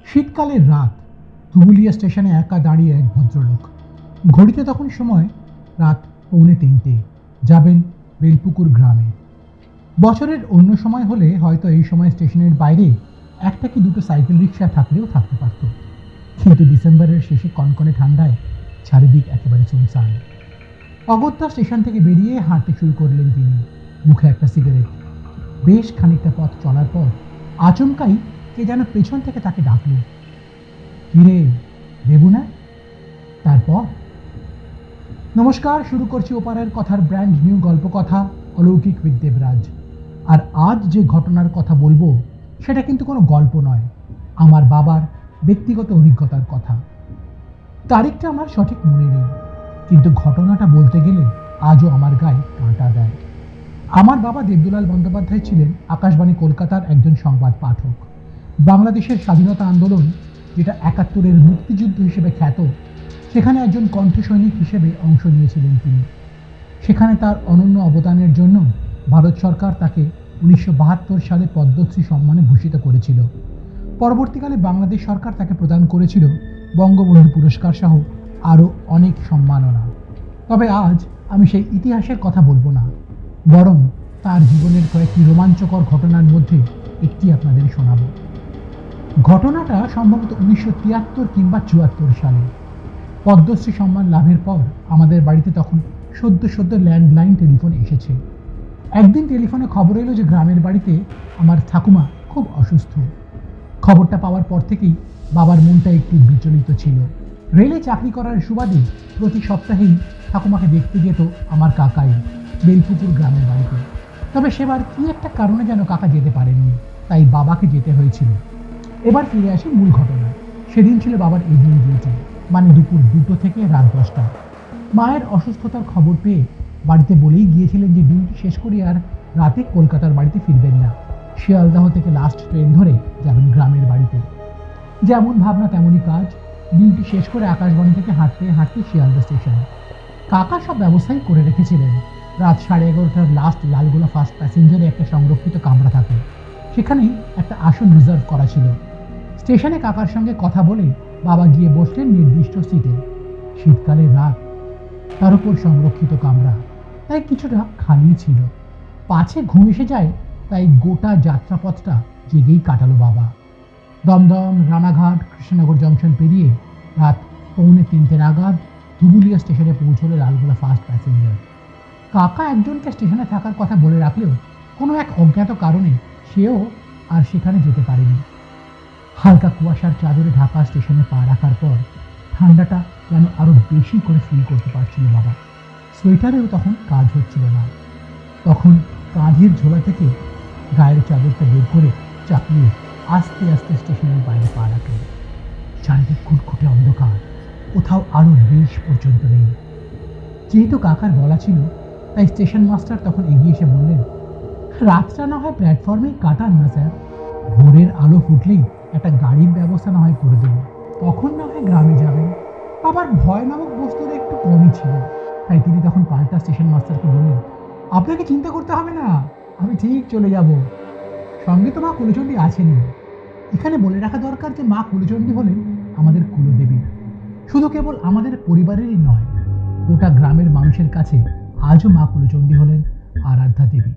শীতকালের রাত, ধুবুলিয়া স্টেশনে একা দাঁড়িয়ে এক ভদ্রলোক। ঘড়িতে তখন সময় রাত 2:45। যাবেন বেলপুকুর গ্রামে। বছরের অন্য সময় হলে হয়তো এই সময় স্টেশনের বাইরে একটা কি দুটো সাইকেল রিক্সা থাকলেও থাকতে পারত, কিন্তু ডিসেম্বরের শেষে কনকনে ঠান্ডায় চারিদিক একেবারে সুনসান। অগত্যা স্টেশন থেকে বেরিয়ে হাঁটতে শুরু করলেন তিনি, মুখে একটা সিগারেট। বেশ খানিকটা পথ চলার পর আচমকাই কে যেন পেছন থেকে তাকে ডাকল, কিরে দেবু না? তারপর নমস্কার, শুরু করছি ওপারের কথার ব্র্যান্ড নিউ গল্প কথা অলৌকিক উইথ দেবরাজ। আর আজ যে ঘটনার কথা বলবো সেটা কিন্তু কোনো গল্প নয়, আমার বাবার ব্যক্তিগত অভিজ্ঞতার কথা। তারিখটা আমার সঠিক মনে নেই, কিন্তু ঘটনাটা বলতে গেলে আজও আমার গায়ে কাঁটা দেয়। আমার বাবা দেবদুলাল বন্দ্যোপাধ্যায় ছিলেন আকাশবাণী কলকাতার একজন সংবাদ পাঠক। বাংলাদেশের স্বাধীনতা আন্দোলন, যেটা 71-এর মুক্তিযুদ্ধ হিসেবে খ্যাত, সেখানে একজন কণ্ঠসৈনিক হিসেবে অংশ নিয়েছিলেন তিনি। সেখানে তার অনন্য অবদানের জন্য ভারত সরকার তাকে 1972 সালে পদ্মশ্রী সম্মানে ভূষিত করেছিল। পরবর্তীকালে বাংলাদেশ সরকার তাকে প্রদান করেছিল বঙ্গবন্ধু পুরস্কার সহ আরও অনেক সম্মাননা। তবে আজ আমি সেই ইতিহাসের কথা বলবো না, বরং তার জীবনের কয়েকটি রোমাঞ্চকর ঘটনার মধ্যে একটি আপনাদের শোনাব। ঘটনাটা সম্ভবত 1973 কিংবা 74 সালে। পদ্মশ্রী সম্মান লাভের পর আমাদের বাড়িতে তখন সদ্য ল্যান্ডলাইন টেলিফোন এসেছে। একদিন টেলিফোনে খবর এলো যে গ্রামের বাড়িতে আমার ঠাকুমা খুব অসুস্থ। খবরটা পাওয়ার পর থেকেই বাবার মনটা একটু বিচলিত ছিল। রেলে চাকরি করার সুবাদে প্রতি সপ্তাহেই ঠাকুমাকে দেখতে যেত আমার কাকাই বেলপুকুর গ্রামের বাড়িতে। তবে সেবার কি একটা কারণে যেন কাকা যেতে পারেননি, তাই বাবাকে যেতে হয়েছিল। এবার ফিরে আসি মূল ঘটনা। সেদিন ছিল বাবার ইভিনিং ডিউটি, মানে দুপুর 2টো থেকে রাত 10টা। মায়ের অসুস্থতার খবর পেয়ে বাড়িতে বলেই গিয়েছিলেন যে ডিউটি শেষ করে আর রাতে কলকাতার বাড়িতে ফিরবেন না, শিয়ালদাহ থেকে লাস্ট ট্রেন ধরে যাবেন গ্রামের বাড়িতে। যেমন ভাবনা তেমনই কাজ। ডিউটি শেষ করে আকাশবাণী থেকে হাঁটতে হাঁটতে শিয়ালদা স্টেশন। কাকা সব ব্যবস্থাই করে রেখেছিলেন। রাত 11:30টার লাস্ট লালগোলা ফার্স্ট প্যাসেঞ্জারে একটা সংরক্ষিত কামরা থাকে, সেখানেই একটা আসন রিজার্ভ করা ছিল। স্টেশনে কাকার সঙ্গে কথা বলে বাবা গিয়ে বসলেন নির্দিষ্ট সিটে। শীতকালের রাত, তার উপর সংরক্ষিত কামরা, তাই কিছুটা খালি ছিল। পাছে ঘুম এসে যায়, তাই গোটা যাত্রাপথটা জেগেই কাটালো বাবা। দমদম, রানাঘাট, কৃষ্ণনগর জংশন পেরিয়ে রাত 2:45 নাগাদ ধুবুলিয়া স্টেশনে পৌঁছলো লালগোলা ফার্স্ট প্যাসেঞ্জার। কাকা একজনকে স্টেশনে থাকার কথা বলে রাখলেও কোনো এক অজ্ঞাত কারণে সেও আর সেখানে যেতে পারেনি। হালকা কুয়াশার চাদরে ঢাকা স্টেশনে পা রাখার পর ঠান্ডাটা যেন আরো বেশি করে ফিল করতে পারছিল বাবা। সোয়েটারেও তখন কাজ হচ্ছিল না। তখন কাঁধের ঝোলা থেকে গায়ের চাদরটা বের করে চাপিয়ে আস্তে আস্তে স্টেশনের বাইরে পা রাখলেন। চারিদিক খুটখুটে অন্ধকার, কোথাও আলো রেশ পর্যন্ত নেই। যেহেতু কাকার বলা ছিল, তাই স্টেশন মাস্টার তখন এগিয়ে এসে বললেন, রাতটা না হয় প্ল্যাটফর্মেই কাটান না স্যার, ভোরের আলো ফুটলেই একটা গাড়ির ব্যবস্থা না হয় করে দেবো, তখন না হয় গ্রামে যাবেন। আবার ভয় নামক বস্তুর একটু কমই ছিল, তাই তিনি তখন পাল্টা স্টেশন মাস্টারকে বললেন, আপনাকে চিন্তা করতে হবে না, আমি ঠিক চলে যাব। সঙ্গে তো মা কুলচণ্ডী আছেনই। এখানে বলে রাখা দরকার যে মা কুলচণ্ডী হলেন আমাদের কুলদেবী। শুধু কেবল আমাদের পরিবারেরই নয়, গোটা গ্রামের মানুষের কাছে আজও মা কুলচণ্ডী হলেন আরাধ্যা দেবী।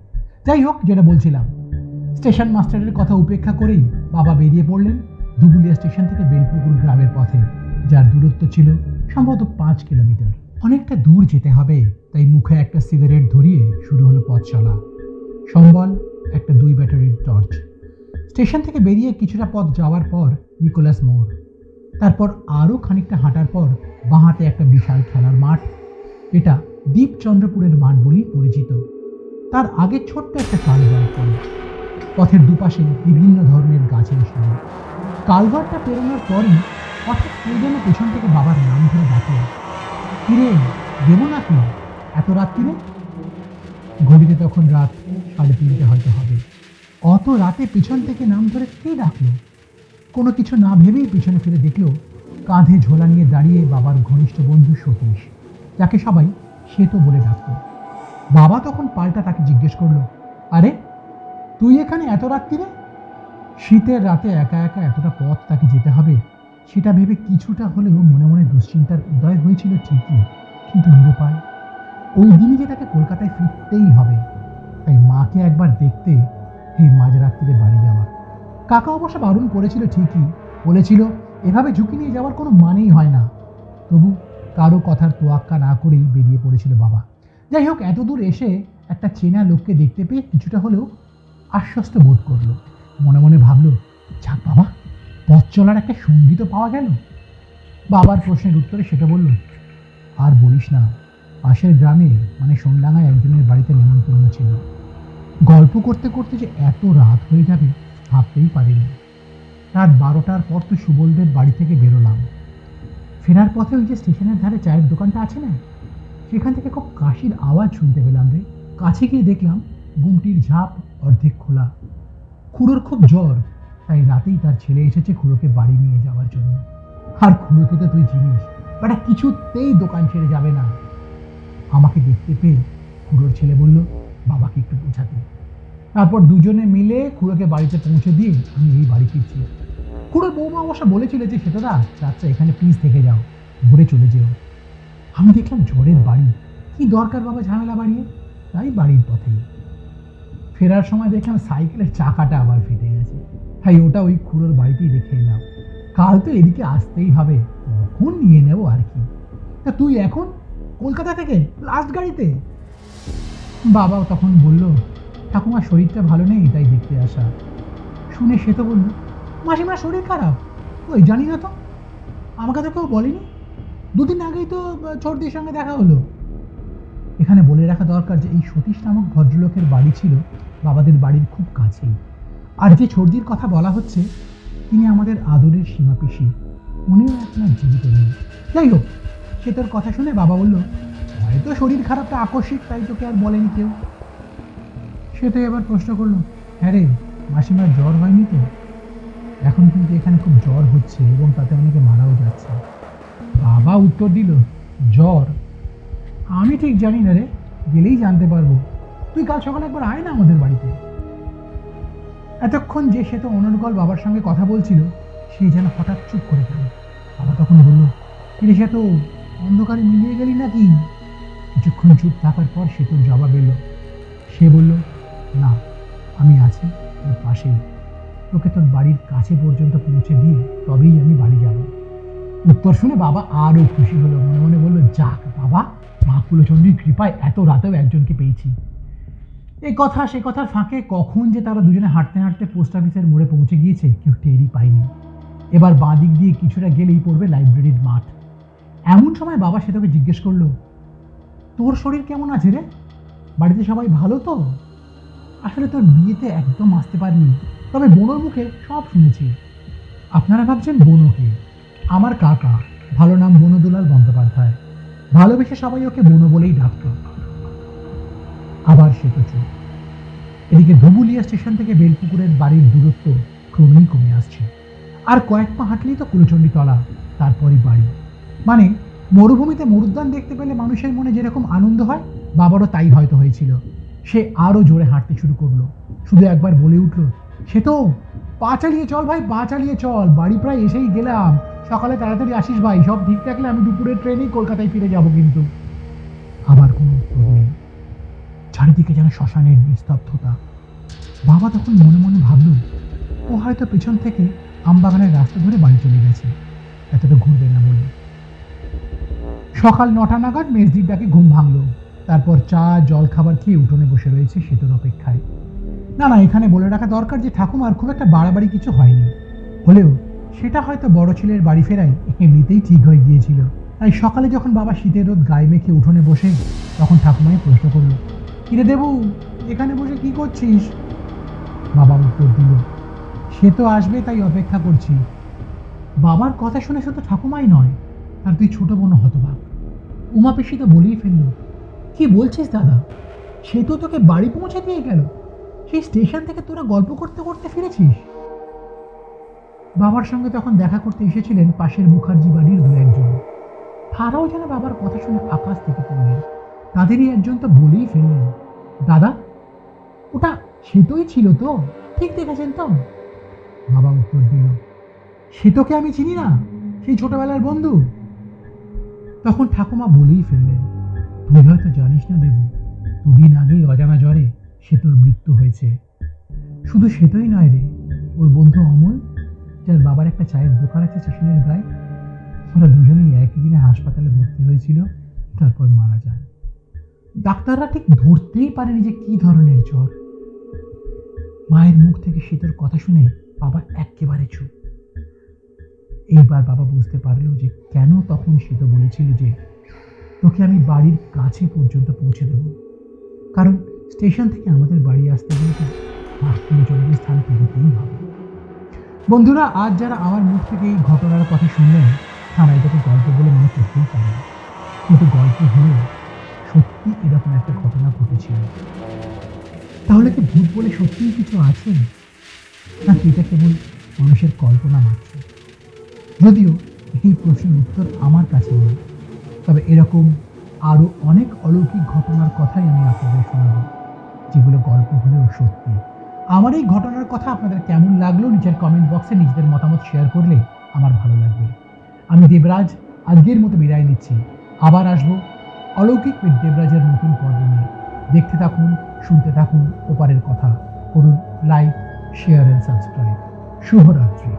যাই হোক, যেটা বলছিলাম, স্টেশন মাস্টারের কথা উপেক্ষা করেই বাবা বেরিয়ে পড়লেন ধুবুলিয়া স্টেশন থেকে বেলপুকুর গ্রামের পথে, যার দূরত্ব ছিল সম্ভবত 5 কিলোমিটার। অনেকটা দূর যেতে হবে, তাই মুখে একটা সিগারেট ধরিয়ে শুরু হলো পথ চলা। সম্বল একটা 2 ব্যাটারির টর্চ। স্টেশন থেকে বেরিয়ে কিছুটা পথ যাওয়ার পর নিকোলাস মোড়, তারপর আরও খানিকটা হাঁটার পর বাঁহাতে একটা বিশাল খেলার মাঠ, এটা দীপচন্দ্রপুরের মাঠ বলেই পরিচিত। তার আগে ছোট্ট একটা কালভার্ট পড়ে, পথের দুপাশে বিভিন্ন ধরনের গাছের সারি। কালভার্টটা পেরোনোর পরই হঠাৎ কেউ যেন পেছন থেকে বাবার নাম ধরে ডাকে, কিরে দেবো নাকি? এত রাত্রিরে? ঘড়িতে তখন রাত 3:30 হয়তো হবে। অত রাতে পেছন থেকে নাম ধরে কে ডাকলো? কোনো কিছু না ভেবেই পেছনে ফিরে দেখলো কাঁধে ঝোলা নিয়ে দাঁড়িয়ে বাবার ঘনিষ্ঠ বন্ধু সতীশ, যাকে সবাই শ্বেত বলে ডাকত। বাবা তখন পাল্টা তাকে জিজ্ঞেস করলো, আরে তুই এখানে এত রাত্রিরে? শীতের রাতে একা একা এতটা পথ তাকে যেতে হবে সেটা ভেবে কিছুটা হলেও মনে মনে দুশ্চিন্তার উদয় হয়েছিল ঠিকই, কিন্তু নিরুপায়। ওই দিনই যে তাকে কলকাতায় ফিরতেই হবে, তাই মাকে একবার দেখতে এই মাঝরাত্রিরে বাড়ি যাওয়া। কাকা অবশ্য বারণ করেছিল ঠিকই, বলেছিল এভাবে ঝুঁকি নিয়ে যাওয়ার কোনো মানেই হয় না। তবু কারো কথার তোয়াক্কা না করেই বেরিয়ে পড়েছিল বাবা। যাই হোক, এত দূর এসে একটা চেনা লোককে দেখতে পেয়ে কিছুটা হলেও আশ্বস্ত বোধ করলো। মনে মনে ভাবলো, যাক বাবা, পথ চলার একটা সঙ্গী তো পাওয়া গেল। বাবার প্রশ্নের উত্তরে সেটা বলল, আর বলিস না, পাশের গ্রামে মানে সোনডাঙ্গায় একজনের বাড়িতে নেমন্তন্ন ছিল। গল্প করতে করতে যে এত রাত হয়ে যাবে ভাবতেই পারিনি। রাত 12টার পর তো সুবলদেব বাড়ি থেকে বেরোলাম। ফেরার পথে ওই যে স্টেশনের ধারে চায়ের দোকানটা আছে না, সেখান থেকে খুব কাশির আওয়াজ শুনতে পেলাম রে। কাছে গিয়ে দেখলাম গুমটির ঝাঁপ অর্ধেক খোলা। খুড়োর খুব জ্বর, তাই রাতেই তার ছেলে এসেছে খুড়োকে বাড়ি নিয়ে যাওয়ার জন্য। আর খুড়োকে তো তুই চিনিস, বেটা কিছুতেই দোকান ছেড়ে যাবে না। আমাকে দেখতে পেয়ে খুড়োর ছেলে বলল বাবাকে একটু বোঝাতে। তারপর দুজনে মিলে খুড়োকে বাড়িতে পৌঁছে দিয়ে আমি এই বাড়ি ফিরছি। খুড়োর বৌমা অবশ্য বলেছিল যে সেটাদা রাত্রে এখানে প্লিজ থেকে যাও, ভোরে চলে যেও। আমি দেখলাম ঝড়ের বাড়ি, কি দরকার বাবা ঝামেলা বাড়িয়ে, তাই বাড়ির পথেই। ফেরার সময় দেখলাম সাইকেলের চাকাটা আবার ফেটে গেছে, তাই ওটা ওই খুড়োর বাড়িতেই রেখে এলাম। কাল তো এদিকে আসতেই হবে, তখন নিয়ে নেবো আর কি। তা তুই এখন কলকাতা থেকে লাস্ট গাড়িতে? বাবাও তখন বলল, ঠাকুমার শরীরটা ভালো নেই তাই দেখতে আসা। শুনে সে তো বলল, মাসিমার শরীর খারাপ? ওই জানি না তো, আমাকে তো কেউ বলেনি। দুদিন আগেই তো ছোটদের সঙ্গে দেখা হলো। এখানে বলে রাখা দরকার যে এই সতীশ নামক ভদ্রলোকের বাড়ি ছিল বাবাদের বাড়ির খুব কাছেই। আর যে ছোটদির কথা বলা হচ্ছে তিনি আমাদের আদরের সীমা পিসি, উনিও এখন আর জীবিত নেই। যাই হোক, সে তোর কথা শুনে বাবা বলল, হয়তো শরীর খারাপটা আকস্মিক, তাই তোকে আর বলেনি কেউ। সে তো এবার প্রশ্ন করলো, হ্যাঁ রে, মাসিমার জ্বর হয়নি তো? এখন কিন্তু এখানে খুব জ্বর হচ্ছে এবং তাতে অনেকে মারাও যাচ্ছে। বাবা উত্তর দিল, জ্বর? আমি ঠিক জানি না রে, গেলেই জানতে পারবো। তুই কাল সকালে একবার আয় না আমাদের বাড়িতে। এতক্ষণ যে সে তো অনর্গল বাবার সঙ্গে কথা বলছিল, সে যেন হঠাৎ চুপ করে গেল। বাবা তখন বলল, কিরে সে তো, অন্ধকারে মিলিয়ে গেলি নাকি? কিছুক্ষণ চুপ থাকার পর সে তোর জবাব এলো। সে বলল, না, আমি আছি তোর পাশেই, তোকে তোর বাড়ির কাছে পর্যন্ত পৌঁছে দিয়ে তবেই আমি বাড়ি যাব। উত্তর শুনে বাবা আরও খুশি হলো, মনে মনে বলল, যাক বাবা, মা কুলচন্দ্রীর কৃপায় এত রাতেও একজনকে পেয়েছি। এই কথা সে কথার ফাঁকে কখন যে তারা দুজনে হাঁটতে হাঁটতে পোস্ট অফিসের মোড়ে পৌঁছে গিয়েছে কেউ টেরই পায়নি। এবার বাঁ দিক দিয়ে কিছুটা গেলেই পড়বে লাইব্রেরির মাঠ। এমন সময় বাবা সে তোকে জিজ্ঞেস করলো, তোর শরীর কেমন আছে রে? বাড়িতে সবাই ভালো তো? আসলে তোর বিয়েতে একদম আসতে পারিনি, তবে বোনোর মুখে সব শুনেছি। আপনারা ভাবছেন বনোকে? আমার কাকা, ভালো নাম বনদুলাল বন্দ্যোপাধ্যায়। ভালোবেসে সবাই ওকে বনো বলেই ডাকত। আবার সে তো চুপ। এদিকে ধুবুলিয়া স্টেশন থেকে বেলপুকুরের বাড়ির দূরত্ব ক্রমেই কমে আসছে। আর কয়েক পা হাঁটলেই তো কুলচণ্ডী তলা, তারপরই বাড়ি। মানে মরুভূমিতে মরুদ্যান দেখতে পেলে মানুষের মনে যেরকম আনন্দ হয়, বাবারও তাই হয়তো হয়েছিল। সে আরও জোরে হাঁটতে শুরু করলো, শুধু একবার বলে উঠল, সে তো, পা চালিয়ে চল ভাই, পা চালিয়ে চল, বাড়ি প্রায় এসেই গেলাম। সকালে তাড়াতাড়ি আসিস ভাই, সব ঠিক থাকলে আমি দুপুরের ট্রেনেই কলকাতায় ফিরে যাব কিন্তু। আবার কোনো উত্তর নেই, চারিদিকে যেন শ্মশানের নিস্তব্ধতা। বাবা তখন মনে মনে ভাবল, ও হয়তো পেছন থেকে আমবাগানের রাস্তা ধরে বাড়ি চলে গেছে, এতটা ঘুরবে না বলে। সকাল 9টা নাগাদ মেজদির ডাকে ঘুম ভাঙল। তারপর চা জল খাবার খেয়ে উঠোনে বসে রয়েছে সেতুর অপেক্ষায়। না না, এখানে বলে রাখা দরকার যে ঠাকুমার খুব একটা বাড়াবাড়ি কিছু হয়নি, হলেও সেটা হয়তো বড় ছেলের বাড়ি ফেরায় এমনিতেই ঠিক হয়ে গিয়েছিল। তাই সকালে যখন বাবা শীতের রোদ গায়ে মেখে উঠোনে বসে, তখন ঠাকুমাই প্রশ্ন করলো, কিরে দেবু, এখানে বসে কি করছিস? বাবা উত্তর দিল, সে তো আসবে তাই অপেক্ষা করছি। বাবার কথা শুনে শুধু ঠাকুমাই নয়, আর তুই ছোট বোনও হতবাক। উমা পিসি তো বলেই ফেললো, কি বলছিস দাদা, সে তো তোকে বাড়ি পৌঁছে দিয়ে গেল? সেই স্টেশন থেকে তোরা গল্প করতে করতে ফিরেছিস? বাবার সঙ্গে তখন দেখা করতে এসেছিলেন পাশের মুখার্জি বাড়ির দু একজন। তারাও যেন বাবার কথা শুনে আকাশ থেকে পড়লেন। তাদেরই একজন তো বলেই ফেললেন, দাদা, ওটা সেতুই ছিল তো, ঠিক দেখেছেন তো? বাবা উত্তর দিল, সে তোকে আমি চিনি না, সেই ছোটবেলার বন্ধু। তখন ঠাকুমা বলেই ফেললেন, তুই হয়তো জানিস না দেবু, দুদিন আগেই অজানা জ্বরে সে তোর মৃত্যু হয়েছে। শুধু সেটাই নয় রে, ওর বন্ধু অমল, যার বাবার একটা চায়ের দোকান আছে স্টেশনের গায়ে, ওরা দুজনেই একই দিনে হাসপাতালে ভর্তি হয়েছিল, তারপর মারা যান। ডাক্তাররা ঠিক ধরতেই পারেনি যে কি ধরনের জ্বর। মায়ের মুখ থেকে শীতর কথা শুনে বাবা একেবারে চুপ। এইবার বাবা বুঝতে পারল যে কেন তখন শীত বলেছিল যে তোকে আমি বাড়ির কাছে পর্যন্ত পৌঁছে দেব, কারণ স্টেশন থেকে আমাদের বাড়ি আসতে গেলে তো 8 কিলোমিটার স্থান পেরোতেই হবে। বন্ধুরা, আজ যারা আমার মুখ থেকে এই ঘটনার কথা শুনলেন, তারা এটাকে গল্প বলে মনে করতেই পারে, কিন্তু গল্প হলেও সত্যি এরকম একটা ঘটনা ঘটেছিল। তাহলে কি ভূত বলে সত্যিই কিছু আছে, নাকি এটা কেবল মানুষের কল্পনা মাত্র? যদিও এই প্রশ্নের উত্তর আমার কাছে নেই, তবে এরকম আরও অনেক অলৌকিক ঘটনার কথাই আমি আপনাদের শোনাব, যেগুলো গল্প হলেও সত্যি। আমার এই ঘটনার কথা আপনাদের কেমন লাগলো নিচের কমেন্ট বক্সে নিজেদের মতামত শেয়ার করলে আমার ভালো লাগবে। আমি দেবরাজ আজকের মতো বিদায় নিচ্ছি। আবার আসবো অলৌকিক উইথ দেবরাজের নতুন পর্ব নিয়ে। দেখতে থাকুন, শুনতে থাকুন ওপারের কথা। করুন লাইক, শেয়ার অ্যান্ড সাবস্ক্রাইব। শুভরাত্রি।